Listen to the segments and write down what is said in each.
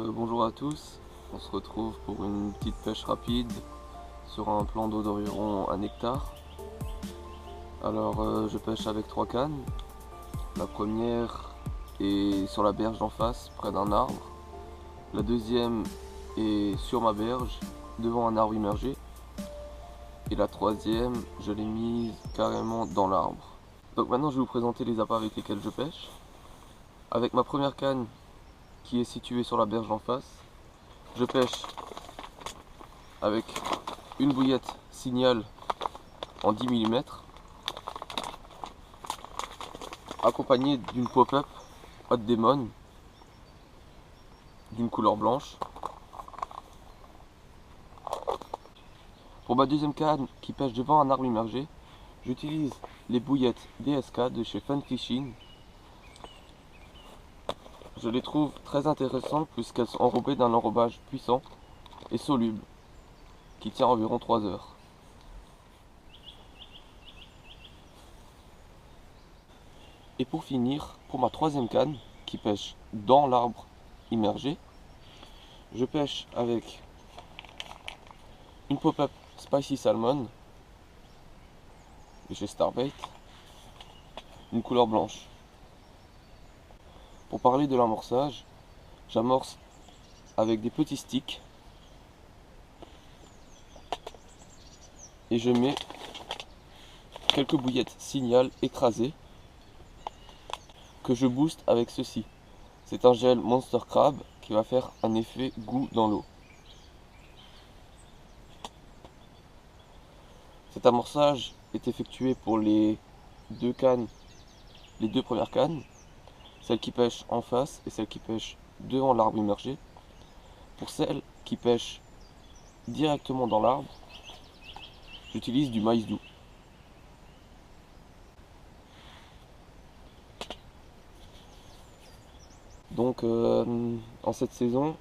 Bonjour à tous, on se retrouve pour une petite pêche rapide sur un plan d'eau d'environ 1 hectare. Alors je pêche avec 3 cannes. La première est sur la berge d'en face, près d'un arbre. La deuxième est sur ma berge, devant un arbre immergé. Et la troisième, je l'ai mise carrément dans l'arbre. Donc maintenant je vais vous présenter les appâts avec lesquels je pêche. Avec ma première canne qui est située sur la berge d'en face, je pêche avec une bouillette Signal en 10 mm accompagnée d'une pop-up Hot Demon d'une couleur blanche. Pour ma deuxième canne qui pêche devant un arbre immergé, j'utilise les bouillettes DSK de chez Fun Fishing. Je les trouve très intéressantes puisqu'elles sont enrobées d'un enrobage puissant et soluble qui tient environ 3 heures. Et pour finir, pour ma troisième canne qui pêche dans l'arbre immergé, je pêche avec une pop-up Spicy Salmon de chez Starbait, une couleur blanche. Pour parler de l'amorçage, j'amorce avec des petits sticks et je mets quelques bouillettes Signal écrasées que je booste avec ceci. C'est un gel Monster Crab qui va faire un effet goût dans l'eau. Cet amorçage est effectué pour les deux premières cannes, celle qui pêche en face et celle qui pêche devant l'arbre immergé. Pour celle qui pêche directement dans l'arbre, j'utilise du maïs doux. Donc en cette saison,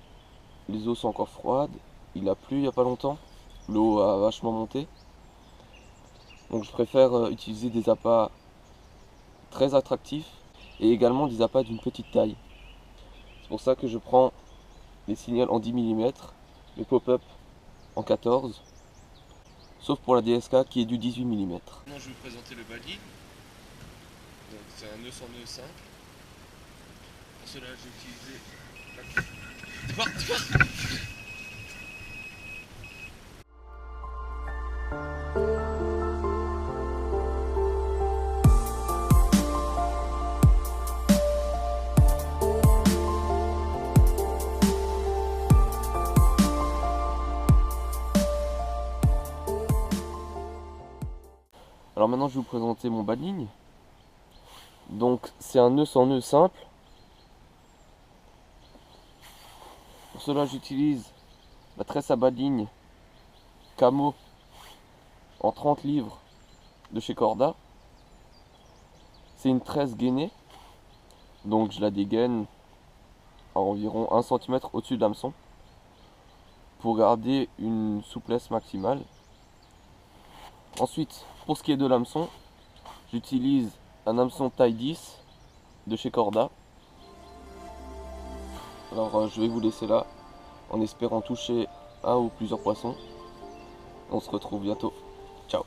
les eaux sont encore froides, il a plu il n'y a pas longtemps, l'eau a vachement monté. Donc je préfère utiliser des appâts très attractifs et également des appâts d'une petite taille. C'est pour ça que je prends les Signal en 10 mm, les pop-up en 14, sauf pour la DSK qui est du 18 mm. Maintenant je vais vous présenter le baline. Donc c'est un nœud sans nœud simple. Pour cela j'ai utilisé Alors maintenant je vais vous présenter mon bas de ligne. Donc c'est un nœud sans nœud simple. Pour cela j'utilise la tresse à bas de ligne Camo en 30 livres de chez Corda. C'est une tresse gainée, donc je la dégaine à environ 1 cm au-dessus de l'hameçon pour garder une souplesse maximale. Ensuite, pour ce qui est de l'hameçon, j'utilise un hameçon taille 10 de chez Corda. Alors je vais vous laisser là en espérant toucher un ou plusieurs poissons. On se retrouve bientôt.